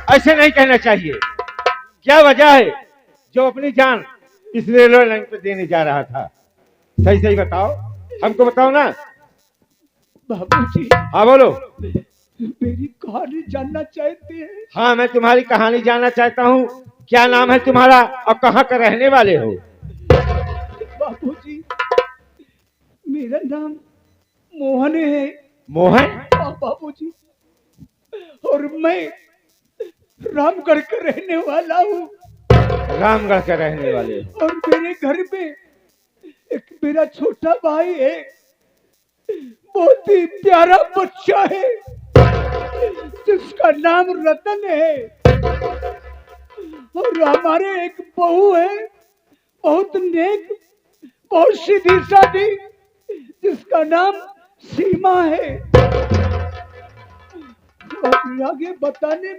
ऐसे नहीं कहना चाहिए। क्या वजह है जो अपनी जान इस रेलवे लाइन पे देने जा रहा था? सही सही बताओ, हमको बताओ ना। बाबूजी, हाँ बोलो। मेरी कहानी जानना चाहते हैं? हाँ, मैं तुम्हारी कहानी जानना चाहता हूँ। क्या नाम है तुम्हारा और कहाँ का रहने वाले हो? बाबूजी, मेरा नाम मोहन है। मोहन? हाँ बाबूजी, और मैं रामगढ़ का रहने वाला हूँ। रामगढ़ के रहने वाले हो? और मेरे घर में एक मेरा छोटा भाई है, बहुत ही प्यारा बच्चा है जिसका नाम रतन है। और हमारे एक बहू है, बहुत नेक, बहुत सीधी सादी, जिसका नाम सीमा है। और आगे बताने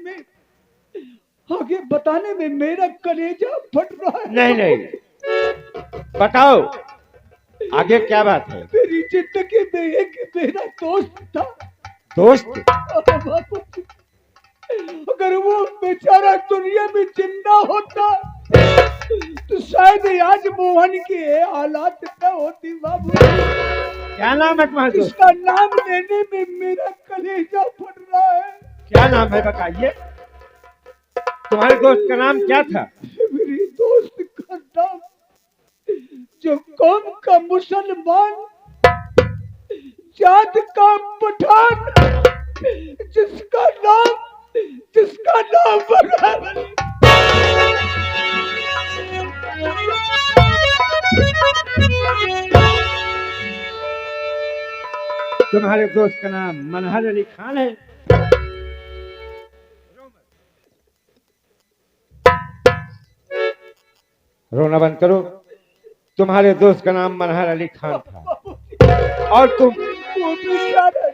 में मेरा कलेजा फट रहा है। नहीं नहीं, बताओ आगे क्या बात है? मेरी जिंदगी में एक मेरा दोस्त था। दोस्त? अगर वो बेचारा दुनिया में जिंदा होता तो शायद आज मोहन की हालात न होती। बाबू, क्या नाम है तुम्हारे दोस्त? इसका नाम लेने में मेरा कलेजा फट रहा है। क्या नाम है बताइए? तुम्हारे दोस्त का नाम क्या था? मेरी दोस्त का नाम, जो कौम का मुसलमान, जात का पठान, जिसका नाम बराबर। तुम्हारे दोस्त का नाम मनहर अली खान है? रोना बंद करो। तुम्हारे दोस्त का नाम मनहर अली खान था और तुम? वो बेचारा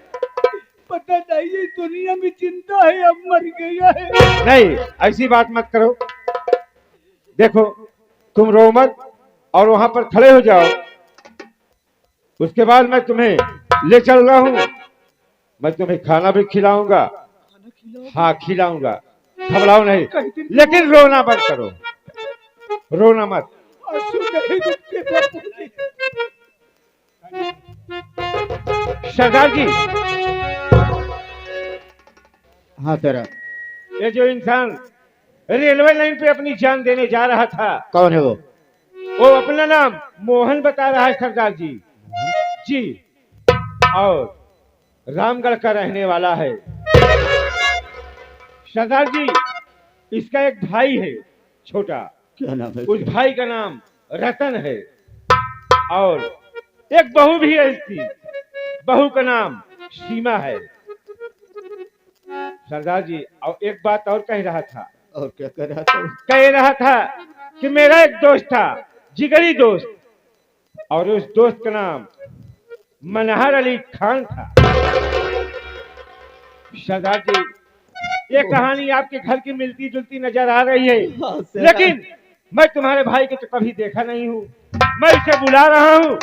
पता नहीं ये दुनिया में जिंदा है अब मर गया है। नहीं, ऐसी बात मत करो। देखो, तुम रो मत और वहां पर खड़े हो जाओ। उसके बाद मैं तुम्हें ले चल रहा हूँ। मैं तुम्हें खाना भी खिलाऊंगा। हाँ, खिलाऊंगा, घबराओ नहीं, लेकिन रोना बंद करो। रोना मत। सरदार जी। हाँ तेरा। ये जो इंसान रेलवे लाइन पे अपनी जान देने जा रहा था, कौन है वो? वो अपना नाम मोहन बता रहा है सरदार जी। जी, और रामगढ़ का रहने वाला है। सरदार जी, इसका एक भाई है छोटा। क्या नाम है? उस भाई का नाम रतन है और एक बहू भी है इसकी। बहू का नाम सीमा है। सरदार जी, और एक बात और कह रहा था। और क्या कर रहा था? कह रहा था कि मेरा एक दोस्त था, जिगरी दोस्त, और उस दोस्त का नाम मनहर अली खान था। सरदार जी, ये कहानी आपके घर की मिलती जुलती नजर आ रही है, लेकिन मैं तुम्हारे भाई को तो कभी देखा नहीं हूँ। मैं उसे बुला रहा हूँ,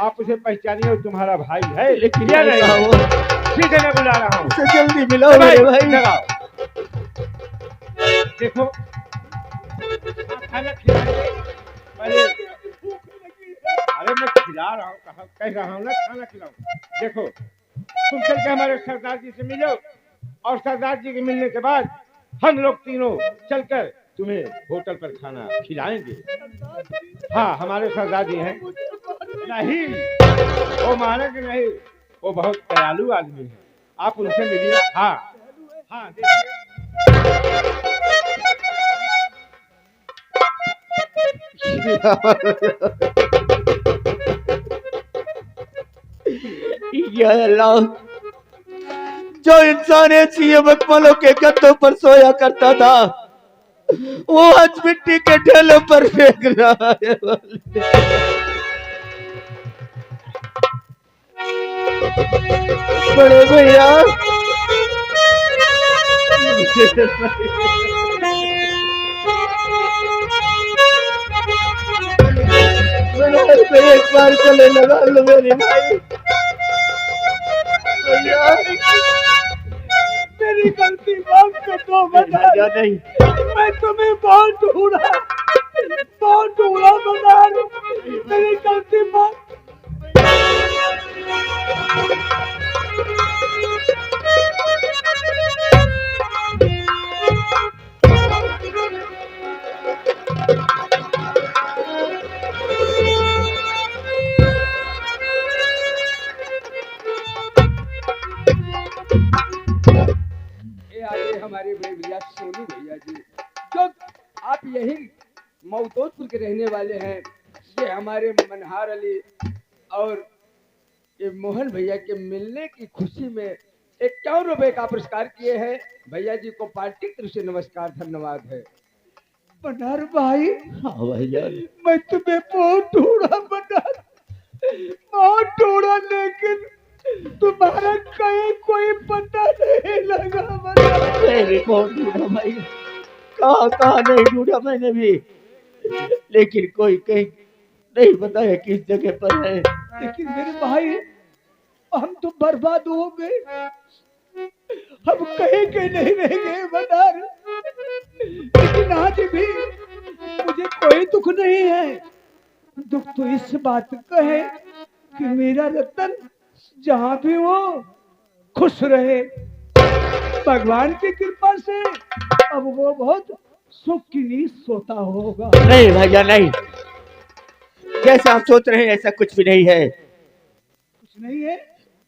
आप उसे पहचानिए, तुम्हारा भाई है। लेकिन क्या नहीं, सीधे मैं बुला रहा हूँ। जल्दी मिलाओ मेरे भाई। लगाओ। देखो, खाना खिलाएंगे पहले। अरे मैं खिला रहा हूँ, कह रहा हूँ ना खाना खिलाओ। देखो, तुम चल के हमारे सरदार जी से मिलो और सरदार जी के मिलने के बाद हम लोग तीनों चलकर तुम्हें होटल पर खाना खिलाएंगे। हाँ, हमारे सरदार जी हैं। नहीं, वो मानेंगे नहीं, वो बहुत दयालु आदमी है। आप उनसे मिलिए। हाँ हाँ, देखिए। या अल्लाह, जो इंसान ऐसी मखमलों के गद्दों पर सोया करता था, वो आज मिट्टी के ढेलों पर फेंक रहा है। बड़े भैया, एक बार चले लगा लो मेरी भाई। मेरी गलती माफ कर दो नहीं भैया मदार। नहीं। मैं तुम्हें बहुत ढूंढा मदार, मेरी गलती माफ। ये आगे हमारे बड़े भैया सोनू भैया जी, जो आप यही मऊदोदपुर के रहने वाले हैं। ये हमारे मनहार अली और ये मोहन भैया के मिलने की खुशी में 51 रुपए का पुरस्कार किए हैं। भैया जी को पार्टी की तरफ से नमस्कार, धन्यवाद है। मनहार भाई, हाँ भैया। मैं तुम्हें बहुत ढूंढा मनहार, बहुत ढूंढा, लेकिन तुम्हारा कहीं कोई पता नहीं लगा मनहार। मैं भी बहुत ढूंढा भाई, कहाँ कहाँ नहीं ढूंढा मैंने भी, लेकिन कोई कहीं नहीं पता है किस जगह पर है। लेकिन मेरे भाई, हम तो बर्बाद हो गए, हम कहीं के नहीं रह गए मनहार। लेकिन आज भी मुझे कोई दुख नहीं है। दुख तो इस बात का है कि मेरा रतन जहाँ भी हो खुश रहे। भगवान की कृपा से अब वो बहुत सुख की नींद सोता होगा। नहीं भैया नहीं, जैसा आप सोच रहे हैं ऐसा कुछ भी नहीं है। कुछ नहीं है?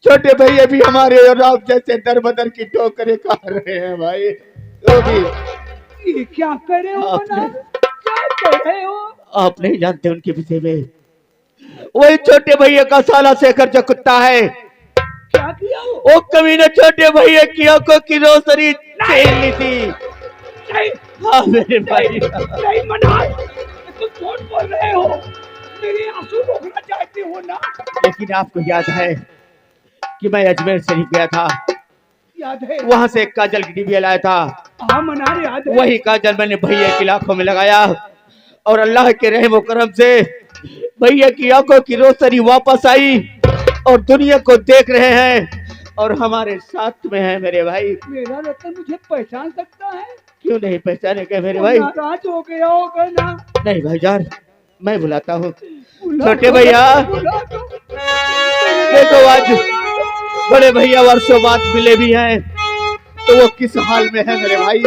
छोटे भैया भी हमारे और आप जैसे दर बदर की ठोकरें खा रहे हैं भाई। वो भी ये क्या कर रहे हो मनहार? क्या कर रहे हो? आप नहीं जानते उनके विषय में। वही छोटे भैया का साला शेखर जो कुत्ता है, क्या किया? वो कमीने छोटे भैया की आंखों की रोशनी छीन ली थी। नहीं, हाँ मेरे भाई। नहीं मनहार, तुम झूठ बोल रहे हो। मेरे आंसू रोकना चाहते हो ना? लेकिन आपको याद है कि मैं अजमेर शरीफ गया था, याद है? वहां से एक काजल की डिबिया लाया था। हाँ मनहार, याद है। वही काजल मैंने भैया की आंखों में लगाया और अल्लाह के रहम व करम से भैया की आंखों की रोशनी वापस आई और दुनिया को देख रहे हैं और हमारे साथ में है मेरे भाई। मेरा रतन मुझे पहचान सकता है? क्यों नहीं पहचानेगा मेरे वो भाई? नाराज हो गया होगा ना? नहीं भाईजान, मैं बुलाता हूँ। बुला छोटे दो, भैया, बुला दो। देखो आज बड़े भैया वर्षों बाद मिले भी हैं तो वो किस हाल में है मेरे भाई।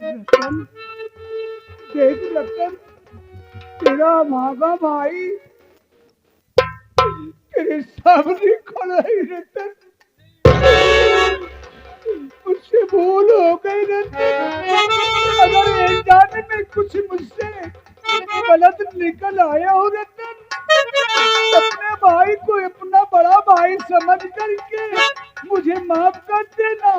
रतन, देख रतन, तेरा भागा भाई तेरे सामने खड़ा है रतन। मुझसे भूल हो गई रतन। अगर एक जाने में कुछ मुझसे गलत निकल आया हो रतन, अपने भाई को अपना बड़ा भाई समझ करके मुझे माफ कर देना।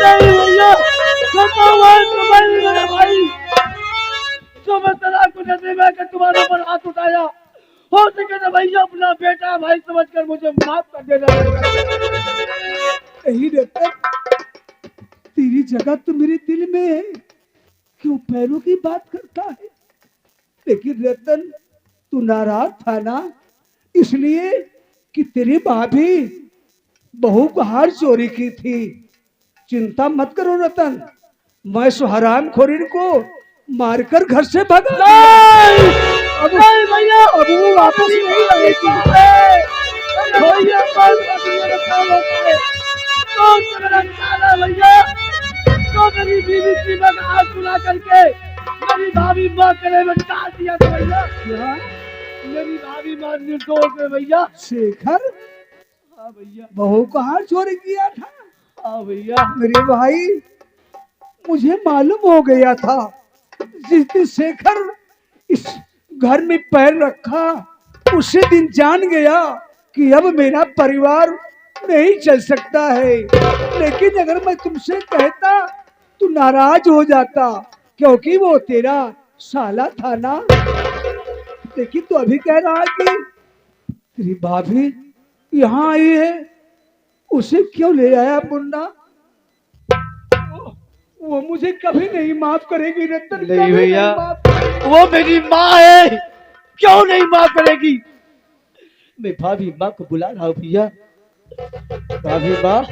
नहीं भैया, मेरा भाई जो मैं तलाक को नजर में आकर तुम्हारे ऊपर हाथ उठाया, हो सके तो भैया अपना बेटा भाई समझकर मुझे माफ कर देना। यही रतन, तेरी जगह तो मेरे दिल में है, क्यों पैरों की बात करता है? लेकिन रतन, तू नाराज था ना, इसलिए कि तेरी भाभी बहू को हार चोरी की थी। चिंता मत करो रतन, मैं सो हराम खोरी को मारकर घर से भगा। अब भैया, अब वो वापस नहीं आएगी। भैया तो मेरी बीवी की मैं हाथ सुना करके मेरी भाभी माँ गले में डाल दिया था भैया। क्या? मेरी भाभी माँ निर्दोष है भैया। शेखर हाँ भैया। बहू को हार चोरी किया था? हाँ भैया। मेरे भाई, मुझे मालूम हो गया था जिस दिन शेखर इस घर में पैर रखा उसी दिन जान गया कि अब मेरा परिवार नहीं चल सकता है, लेकिन अगर मैं तुमसे कहता तू नाराज हो जाता, क्योंकि वो तेरा साला था ना। लेकिन तू अभी कह रहा है कि तेरी भाभी यहाँ आई है, उसे क्यों ले आया मुन्ना? वो मुझे कभी नहीं माफ करेगी रतन, नहीं कभी भैया, नहीं माफ। वो मेरी माँ है, क्यों नहीं माफ करेगी? मैं भाभी माँ को बुला रहा हूँ भैया। भाभी माँ,